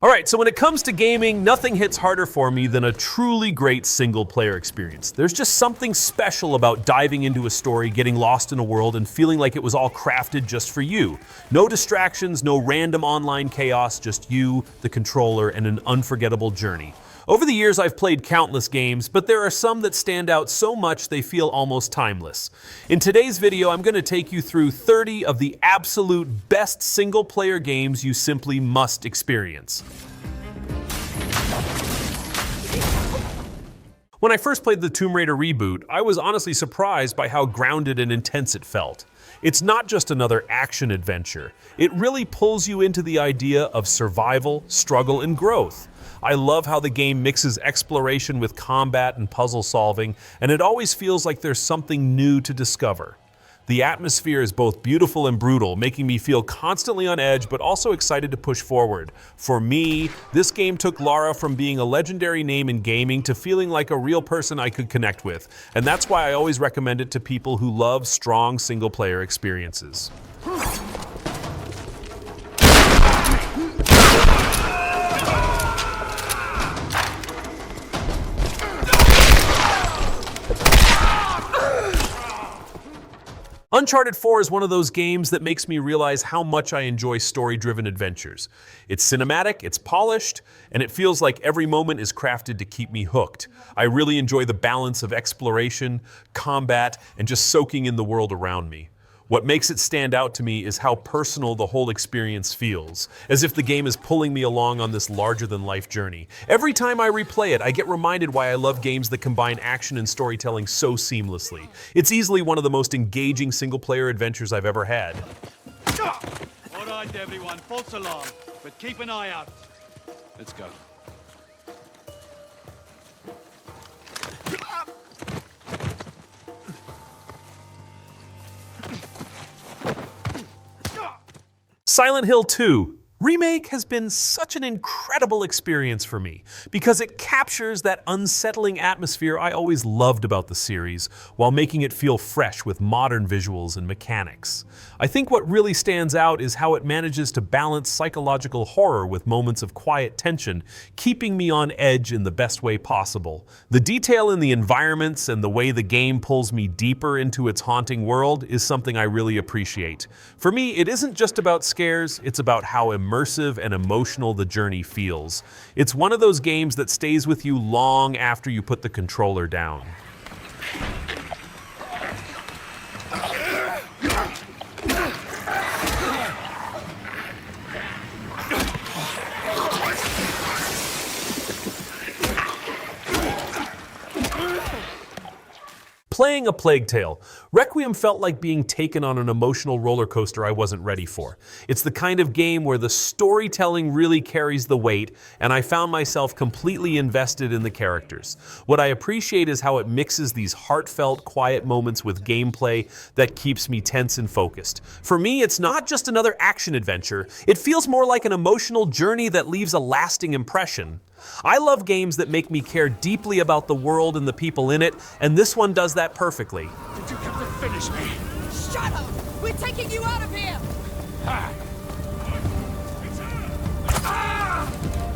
Alright, so when it comes to gaming, nothing hits harder for me than a truly great single-player experience. There's just something special about diving into a story, getting lost in a world, and feeling like it was all crafted just for you. No distractions, no random online chaos, just you, the controller, and an unforgettable journey. Over the years, I've played countless games, but there are some that stand out so much they feel almost timeless. In today's video, I'm going to take you through 30 of the absolute best single-player games you simply must experience. When I first played the Tomb Raider reboot, I was honestly surprised by how grounded and intense it felt. It's not just another action adventure. It really pulls you into the idea of survival, struggle, and growth. I love how the game mixes exploration with combat and puzzle solving, and it always feels like there's something new to discover. The atmosphere is both beautiful and brutal, making me feel constantly on edge but also excited to push forward. For me, this game took Lara from being a legendary name in gaming to feeling like a real person I could connect with, and that's why I always recommend it to people who love strong single-player experiences. Uncharted 4 is one of those games that makes me realize how much I enjoy story-driven adventures. It's cinematic, it's polished, and it feels like every moment is crafted to keep me hooked. I really enjoy the balance of exploration, combat, and just soaking in the world around me. What makes it stand out to me is how personal the whole experience feels, as if the game is pulling me along on this larger-than-life journey. Every time I replay it, I get reminded why I love games that combine action and storytelling so seamlessly. It's easily one of the most engaging single-player adventures I've ever had. All right, everyone, false alarm, but keep an eye out. Let's go. Silent Hill 2 Remake has been such an incredible experience for me because it captures that unsettling atmosphere I always loved about the series while making it feel fresh with modern visuals and mechanics. I think what really stands out is how it manages to balance psychological horror with moments of quiet tension, keeping me on edge in the best way possible. The detail in the environments and the way the game pulls me deeper into its haunting world is something I really appreciate. For me, it isn't just about scares, it's about how immersive and emotional the journey feels. It's one of those games that stays with you long after you put the controller down. Playing A Plague Tale, Requiem felt like being taken on an emotional roller coaster I wasn't ready for. It's the kind of game where the storytelling really carries the weight, and I found myself completely invested in the characters. What I appreciate is how it mixes these heartfelt, quiet moments with gameplay that keeps me tense and focused. For me, it's not just another action adventure, it feels more like an emotional journey that leaves a lasting impression. I love games that make me care deeply about the world and the people in it, and this one does that perfectly. Did you come to finish me? Shut up! We're taking you out of here! Ha!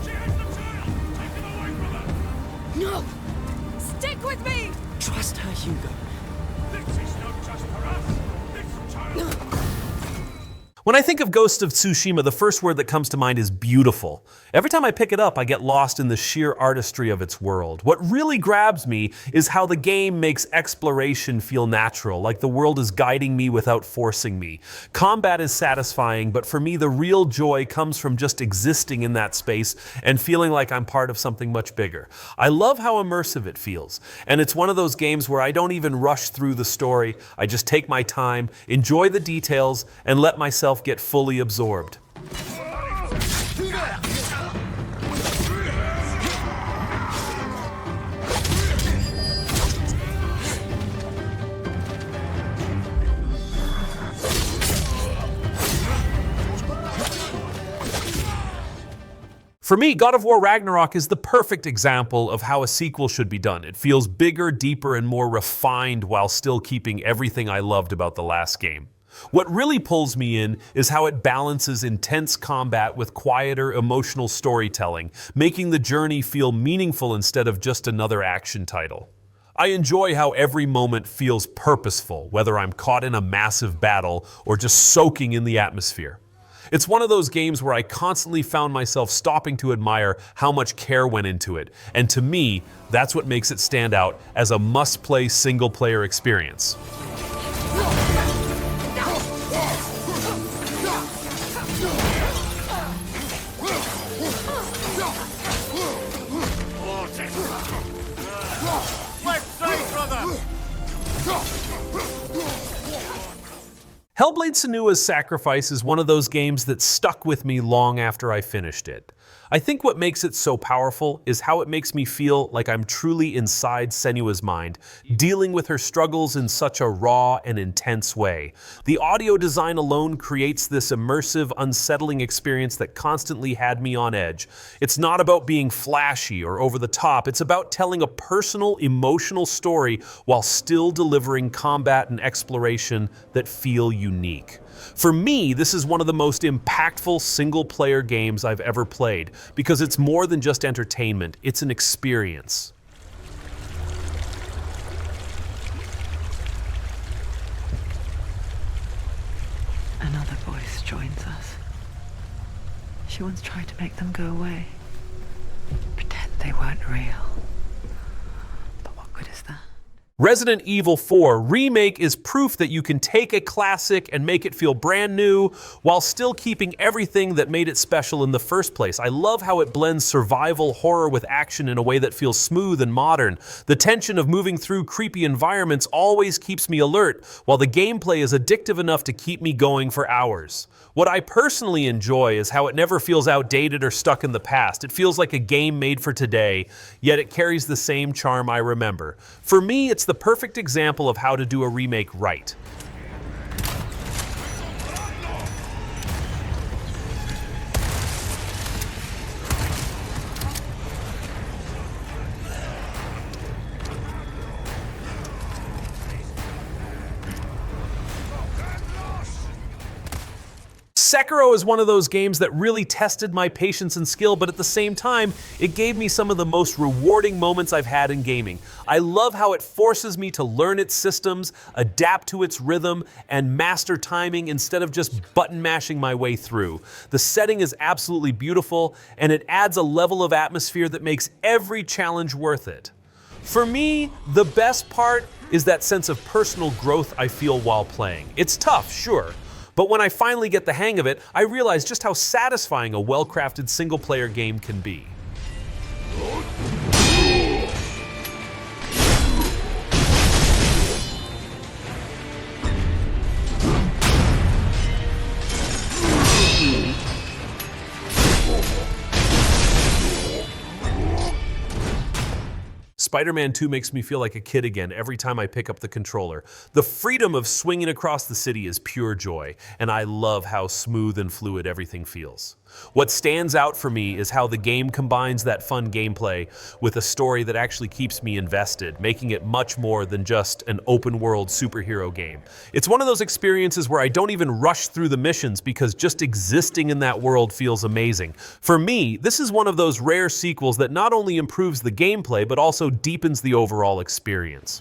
She has the child! Take him away from her! No! Stick with me! Trust her, Hugo. This is not just for us! This child... When I think of Ghost of Tsushima, the first word that comes to mind is beautiful. Every time I pick it up, I get lost in the sheer artistry of its world. What really grabs me is how the game makes exploration feel natural, like the world is guiding me without forcing me. Combat is satisfying, but for me, the real joy comes from just existing in that space and feeling like I'm part of something much bigger. I love how immersive it feels, and it's one of those games where I don't even rush through the story. I just take my time, enjoy the details, and let myself get fully absorbed. For me, God of War Ragnarok is the perfect example of how a sequel should be done. It feels bigger, deeper, and more refined while still keeping everything I loved about the last game. What really pulls me in is how it balances intense combat with quieter, emotional storytelling, making the journey feel meaningful instead of just another action title. I enjoy how every moment feels purposeful, whether I'm caught in a massive battle or just soaking in the atmosphere. It's one of those games where I constantly found myself stopping to admire how much care went into it, and to me, that's what makes it stand out as a must-play single-player experience. Hellblade: Senua's Sacrifice is one of those games that stuck with me long after I finished it. I think what makes it so powerful is how it makes me feel like I'm truly inside Senua's mind, dealing with her struggles in such a raw and intense way. The audio design alone creates this immersive, unsettling experience that constantly had me on edge. It's not about being flashy or over the top, it's about telling a personal, emotional story while still delivering combat and exploration that feel unique. For me, this is one of the most impactful single-player games I've ever played, because it's more than just entertainment, it's an experience. Another voice joins us. She once tried to make them go away. Pretend they weren't real. But what good is that? Resident Evil 4 Remake is proof that you can take a classic and make it feel brand new while still keeping everything that made it special in the first place. I love how it blends survival horror with action in a way that feels smooth and modern. The tension of moving through creepy environments always keeps me alert, while the gameplay is addictive enough to keep me going for hours. What I personally enjoy is how it never feels outdated or stuck in the past. It feels like a game made for today, yet it carries the same charm I remember. For me, it's the perfect example of how to do a remake right. Sekiro is one of those games that really tested my patience and skill, but at the same time, it gave me some of the most rewarding moments I've had in gaming. I love how it forces me to learn its systems, adapt to its rhythm, and master timing instead of just button mashing my way through. The setting is absolutely beautiful, and it adds a level of atmosphere that makes every challenge worth it. For me, the best part is that sense of personal growth I feel while playing. It's tough, sure. But when I finally get the hang of it, I realize just how satisfying a well-crafted single-player game can be. Spiderman 2 makes me feel like a kid again every time I pick up the controller. The freedom of swinging across the city is pure joy, and I love how smooth and fluid everything feels. What stands out for me is how the game combines that fun gameplay with a story that actually keeps me invested, making it much more than just an open-world superhero game. It's one of those experiences where I don't even rush through the missions because just existing in that world feels amazing. For me, this is one of those rare sequels that not only improves the gameplay, but also deepens the overall experience.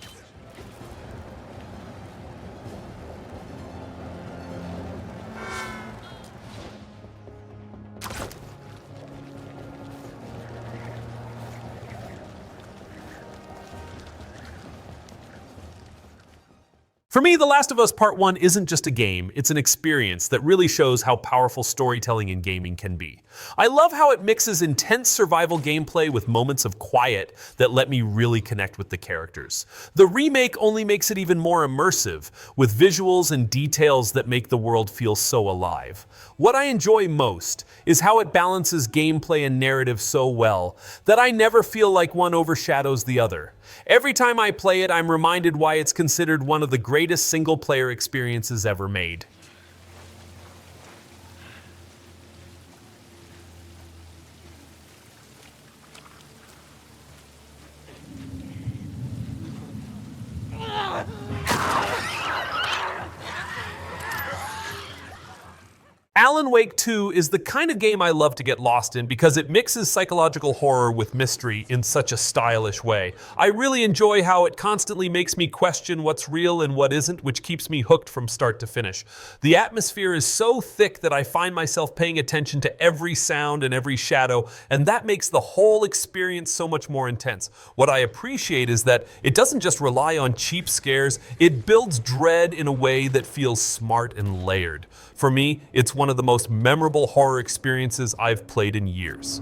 For me, The Last of Us Part 1 isn't just a game, it's an experience that really shows how powerful storytelling in gaming can be. I love how it mixes intense survival gameplay with moments of quiet that let me really connect with the characters. The remake only makes it even more immersive, with visuals and details that make the world feel so alive. What I enjoy most is how it balances gameplay and narrative so well that I never feel like one overshadows the other. Every time I play it, I'm reminded why it's considered one of the greatest single-player experiences ever made. Alan Wake 2 is the kind of game I love to get lost in because it mixes psychological horror with mystery in such a stylish way. I really enjoy how it constantly makes me question what's real and what isn't, which keeps me hooked from start to finish. The atmosphere is so thick that I find myself paying attention to every sound and every shadow, and that makes the whole experience so much more intense. What I appreciate is that it doesn't just rely on cheap scares, it builds dread in a way that feels smart and layered. For me, it's one of the most memorable horror experiences I've played in years.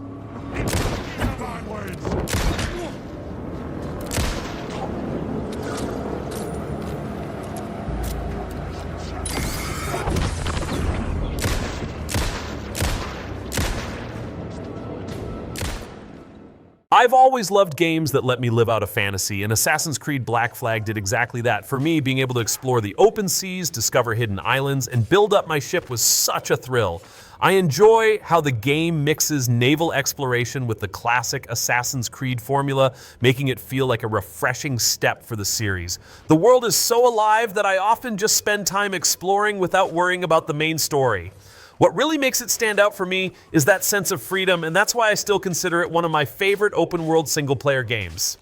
I've always loved games that let me live out a fantasy, and Assassin's Creed Black Flag did exactly that. For me, being able to explore the open seas, discover hidden islands, and build up my ship was such a thrill. I enjoy how the game mixes naval exploration with the classic Assassin's Creed formula, making it feel like a refreshing step for the series. The world is so alive that I often just spend time exploring without worrying about the main story. What really makes it stand out for me is that sense of freedom, and that's why I still consider it one of my favorite open-world single-player games.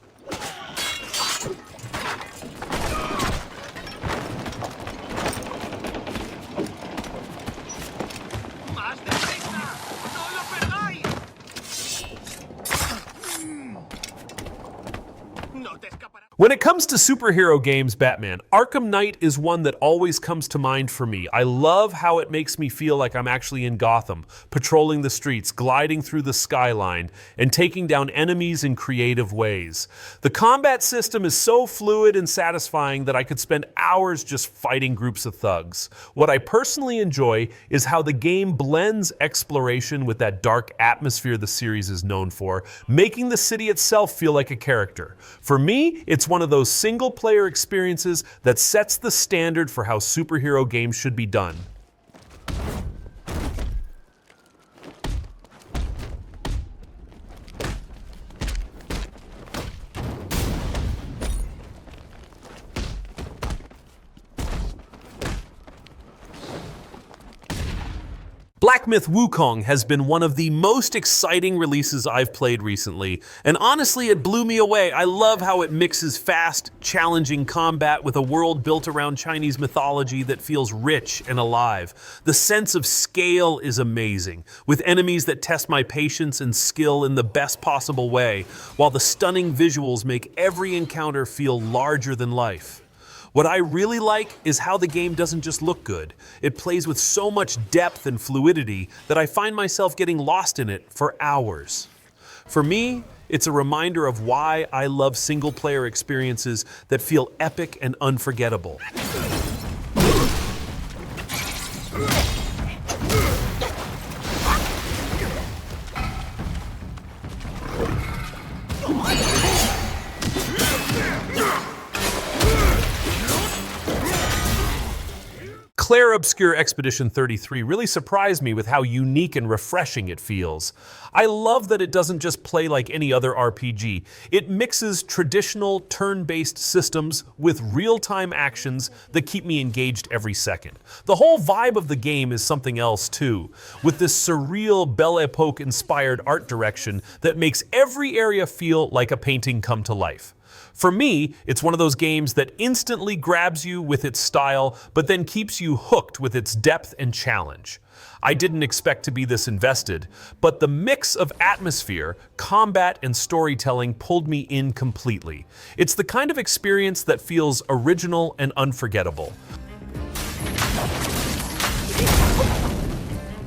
When it comes to superhero games, Batman, Arkham Knight is one that always comes to mind for me. I love how it makes me feel like I'm actually in Gotham, patrolling the streets, gliding through the skyline, and taking down enemies in creative ways. The combat system is so fluid and satisfying that I could spend hours just fighting groups of thugs. What I personally enjoy is how the game blends exploration with that dark atmosphere the series is known for, making the city itself feel like a character. For me, it's one of those single-player experiences that sets the standard for how superhero games should be done. Black Myth Wukong has been one of the most exciting releases I've played recently, and honestly it blew me away. I love how it mixes fast, challenging combat with a world built around Chinese mythology that feels rich and alive. The sense of scale is amazing, with enemies that test my patience and skill in the best possible way, while the stunning visuals make every encounter feel larger than life. What I really like is how the game doesn't just look good. It plays with so much depth and fluidity that I find myself getting lost in it for hours. For me, it's a reminder of why I love single-player experiences that feel epic and unforgettable. Clair Obscur Expedition 33 really surprised me with how unique and refreshing it feels. I love that it doesn't just play like any other RPG. It mixes traditional turn-based systems with real-time actions that keep me engaged every second. The whole vibe of the game is something else too, with this surreal Belle Epoque-inspired art direction that makes every area feel like a painting come to life. For me, it's one of those games that instantly grabs you with its style, but then keeps you hooked with its depth and challenge. I didn't expect to be this invested, but the mix of atmosphere, combat, and storytelling pulled me in completely. It's the kind of experience that feels original and unforgettable.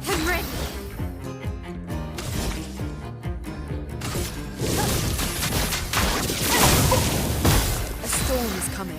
I'm ready. A storm is coming.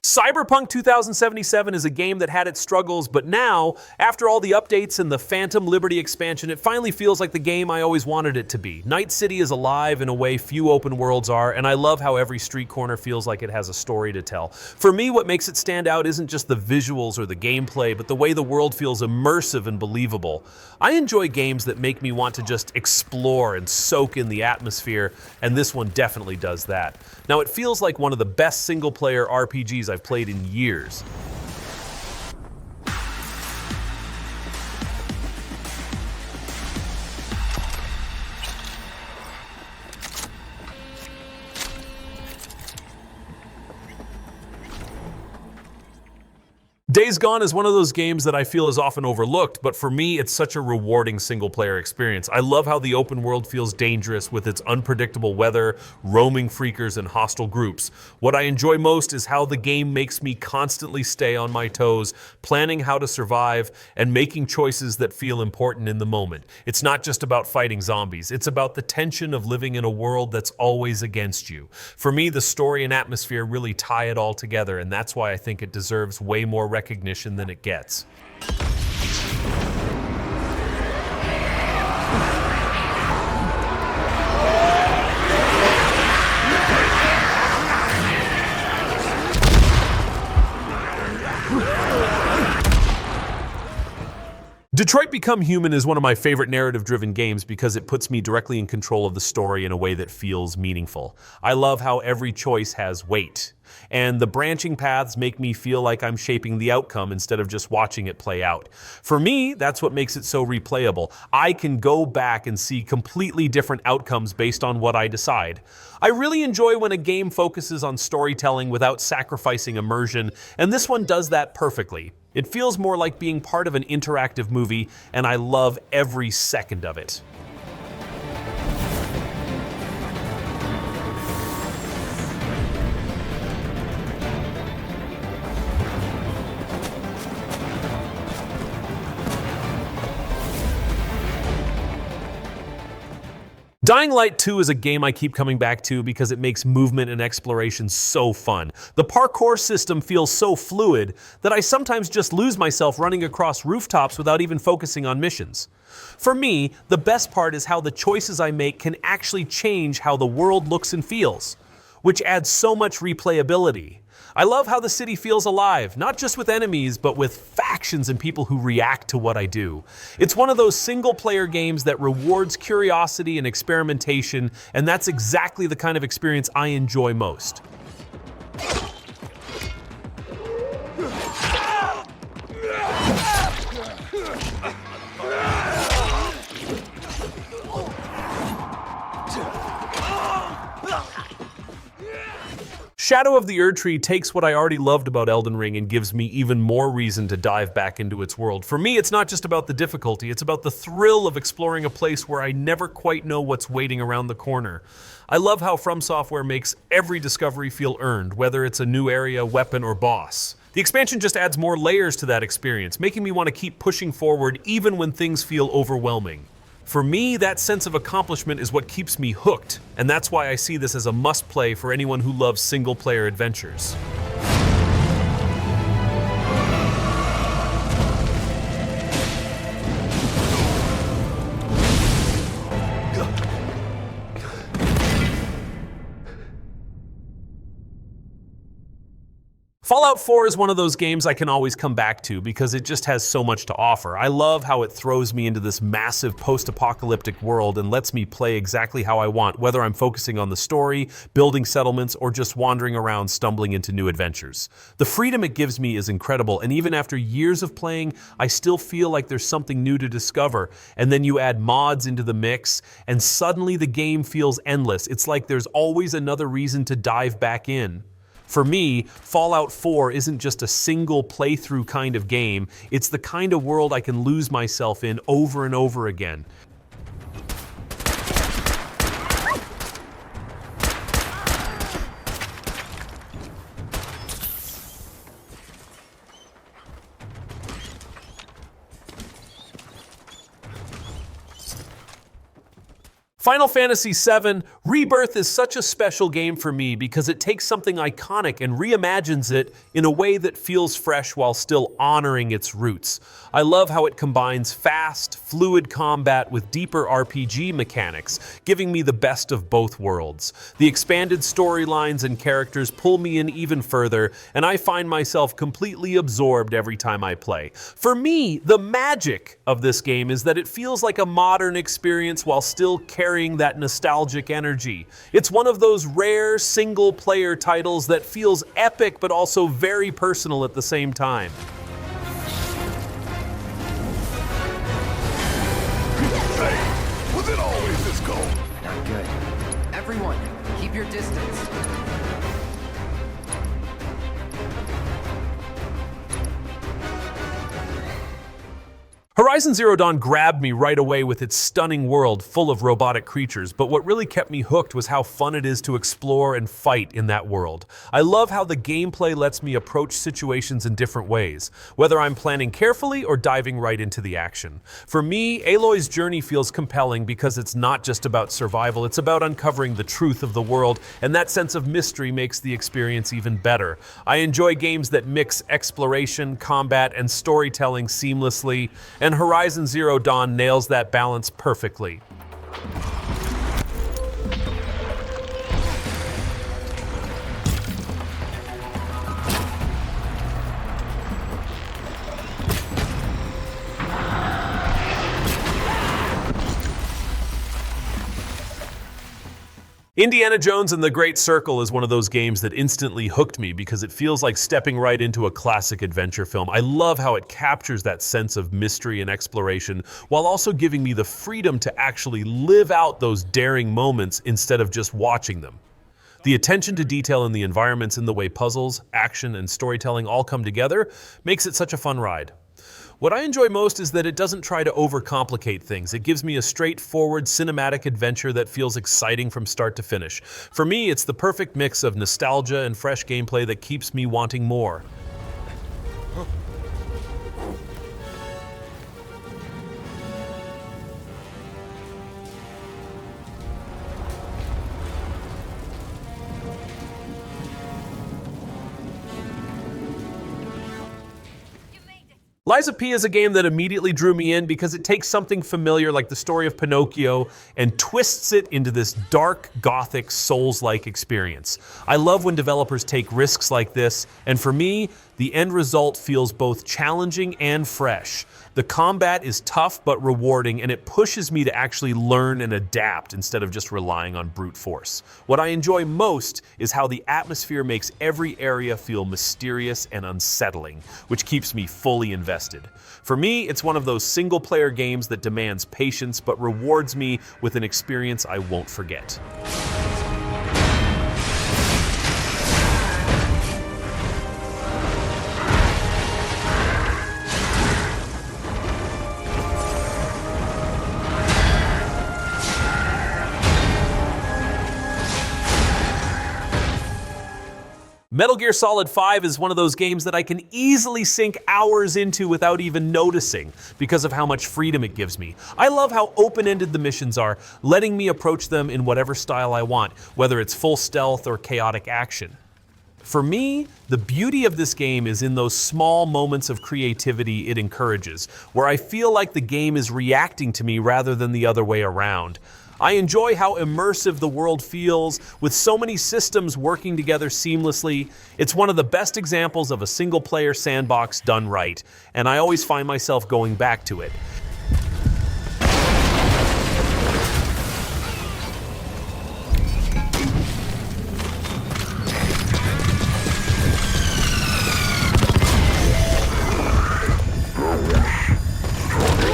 Cyberpunk 2077 is a game that had its struggles, but now, after all the updates and the Phantom Liberty expansion, it finally feels like the game I always wanted it to be. Night City is alive in a way few open worlds are, and I love how every street corner feels like it has a story to tell. For me, what makes it stand out isn't just the visuals or the gameplay, but the way the world feels immersive and believable. I enjoy games that make me want to just explore and soak in the atmosphere, and this one definitely does that. Now, it feels like one of the best single-player RPGs I've played in years. Days Gone is one of those games that I feel is often overlooked, but for me, it's such a rewarding single-player experience. I love how the open world feels dangerous with its unpredictable weather, roaming freakers, and hostile groups. What I enjoy most is how the game makes me constantly stay on my toes, planning how to survive, and making choices that feel important in the moment. It's not just about fighting zombies, it's about the tension of living in a world that's always against you. For me, the story and atmosphere really tie it all together, and that's why I think it deserves way more recognition than it gets. Detroit Become Human is one of my favorite narrative-driven games because it puts me directly in control of the story in a way that feels meaningful. I love how every choice has weight, and the branching paths make me feel like I'm shaping the outcome instead of just watching it play out. For me, that's what makes it so replayable. I can go back and see completely different outcomes based on what I decide. I really enjoy when a game focuses on storytelling without sacrificing immersion, and this one does that perfectly. It feels more like being part of an interactive movie, and I love every second of it. Dying Light 2 is a game I keep coming back to because it makes movement and exploration so fun. The parkour system feels so fluid that I sometimes just lose myself running across rooftops without even focusing on missions. For me, the best part is how the choices I make can actually change how the world looks and feels, which adds so much replayability. I love how the city feels alive, not just with enemies, but with factions and people who react to what I do. It's one of those single-player games that rewards curiosity and experimentation, and that's exactly the kind of experience I enjoy most. Shadow of the Erdtree takes what I already loved about Elden Ring and gives me even more reason to dive back into its world. For me, it's not just about the difficulty, it's about the thrill of exploring a place where I never quite know what's waiting around the corner. I love how From Software makes every discovery feel earned, whether it's a new area, weapon, or boss. The expansion just adds more layers to that experience, making me want to keep pushing forward even when things feel overwhelming. For me, that sense of accomplishment is what keeps me hooked, and that's why I see this as a must-play for anyone who loves single-player adventures. Fallout 4 is one of those games I can always come back to because it just has so much to offer. I love how it throws me into this massive post-apocalyptic world and lets me play exactly how I want, whether I'm focusing on the story, building settlements, or just wandering around stumbling into new adventures. The freedom it gives me is incredible, and even after years of playing, I still feel like there's something new to discover. And then you add mods into the mix, and suddenly the game feels endless. It's like there's always another reason to dive back in. For me, Fallout 4 isn't just a single playthrough kind of game, it's the kind of world I can lose myself in over and over again. Final Fantasy VII Rebirth is such a special game for me because it takes something iconic and reimagines it in a way that feels fresh while still honoring its roots. I love how it combines fast, fluid combat with deeper RPG mechanics, giving me the best of both worlds. The expanded storylines and characters pull me in even further, and I find myself completely absorbed every time I play. For me, the magic of this game is that it feels like a modern experience while still carrying that nostalgic energy. It's one of those rare single-player titles that feels epic but also very personal at the same time. Hey, was it always this cold? Not good. Everyone, keep your distance. Horizon Zero Dawn grabbed me right away with its stunning world full of robotic creatures, but what really kept me hooked was how fun it is to explore and fight in that world. I love how the gameplay lets me approach situations in different ways, whether I'm planning carefully or diving right into the action. For me, Aloy's journey feels compelling because it's not just about survival, it's about uncovering the truth of the world, and that sense of mystery makes the experience even better. I enjoy games that mix exploration, combat, and storytelling seamlessly, and Horizon Zero Dawn nails that balance perfectly. Indiana Jones and the Great Circle is one of those games that instantly hooked me because it feels like stepping right into a classic adventure film. I love how it captures that sense of mystery and exploration while also giving me the freedom to actually live out those daring moments instead of just watching them. The attention to detail in the environments and the way puzzles, action, and storytelling all come together makes it such a fun ride. What I enjoy most is that it doesn't try to overcomplicate things. It gives me a straightforward cinematic adventure that feels exciting from start to finish. For me, it's the perfect mix of nostalgia and fresh gameplay that keeps me wanting more. Lies of P is a game that immediately drew me in because it takes something familiar like the story of Pinocchio and twists it into this dark, gothic, Souls-like experience. I love when developers take risks like this, and for me, the end result feels both challenging and fresh. The combat is tough but rewarding, and it pushes me to actually learn and adapt instead of just relying on brute force. What I enjoy most is how the atmosphere makes every area feel mysterious and unsettling, which keeps me fully invested. For me, it's one of those single-player games that demands patience but rewards me with an experience I won't forget. Metal Gear Solid 5 is one of those games that I can easily sink hours into without even noticing because of how much freedom it gives me. I love how open-ended the missions are, letting me approach them in whatever style I want, whether it's full stealth or chaotic action. For me, the beauty of this game is in those small moments of creativity it encourages, where I feel like the game is reacting to me rather than the other way around. I enjoy how immersive the world feels, with so many systems working together seamlessly. It's one of the best examples of a single-player sandbox done right, and I always find myself going back to it.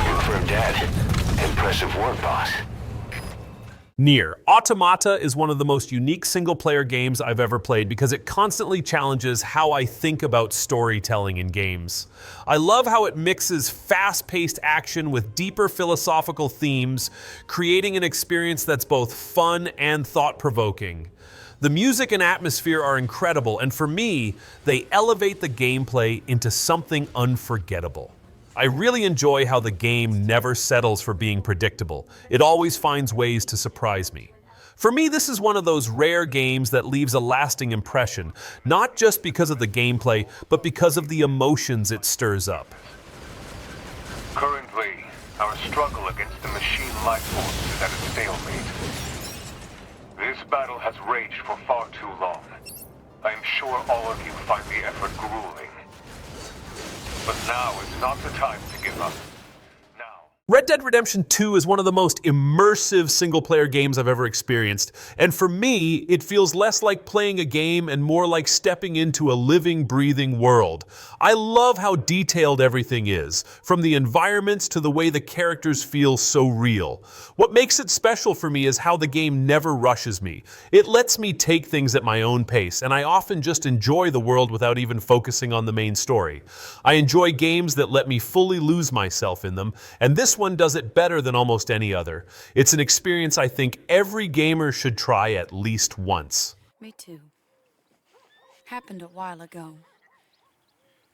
Confirmed dead. Impressive work, boss. Nier Automata is one of the most unique single-player games I've ever played because it constantly challenges how I think about storytelling in games. I love how it mixes fast-paced action with deeper philosophical themes, creating an experience that's both fun and thought-provoking. The music and atmosphere are incredible, and for me, they elevate the gameplay into something unforgettable. I really enjoy how the game never settles for being predictable. It always finds ways to surprise me. For me, this is one of those rare games that leaves a lasting impression, not just because of the gameplay, but because of the emotions it stirs up. Currently, our struggle against the machine life force is at a stalemate. This battle has raged for far too long. I am sure all of you find the effort grueling. But now is not the time to give up. Now. Red Dead Redemption 2 is one of the most immersive single-player games I've ever experienced, and for me, it feels less like playing a game and more like stepping into a living, breathing world. I love how detailed everything is, from the environments to the way the characters feel so real. What makes it special for me is how the game never rushes me. It lets me take things at my own pace, and I often just enjoy the world without even focusing on the main story. I enjoy games that let me fully lose myself in them, and this one does it better than almost any other. It's an experience I think every gamer should try at least once. Me too. Happened a while ago.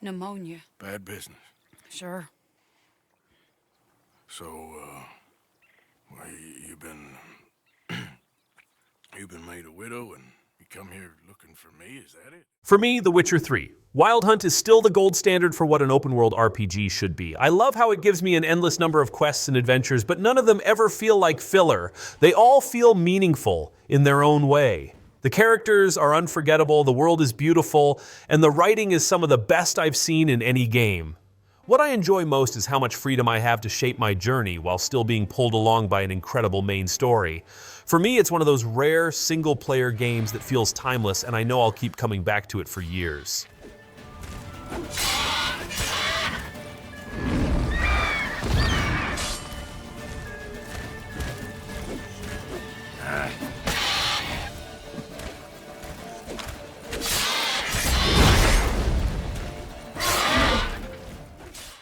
Pneumonia. Bad business. Sure. So, well, you've been made a widow and you come here looking for me, is that it? For me, The Witcher 3. Wild Hunt is still the gold standard for what an open-world RPG should be. I love how it gives me an endless number of quests and adventures, but none of them ever feel like filler. They all feel meaningful in their own way. The characters are unforgettable, the world is beautiful, and the writing is some of the best I've seen in any game. What I enjoy most is how much freedom I have to shape my journey while still being pulled along by an incredible main story. For me, it's one of those rare single-player games that feels timeless, and I know I'll keep coming back to it for years.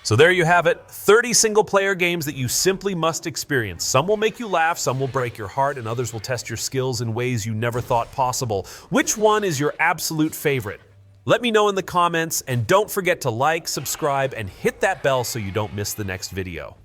So there you have it, 30 single-player games that you simply must experience. Some will make you laugh, some will break your heart, and others will test your skills in ways you never thought possible. Which one is your absolute favorite? Let me know in the comments, and don't forget to like, subscribe, and hit that bell so you don't miss the next video.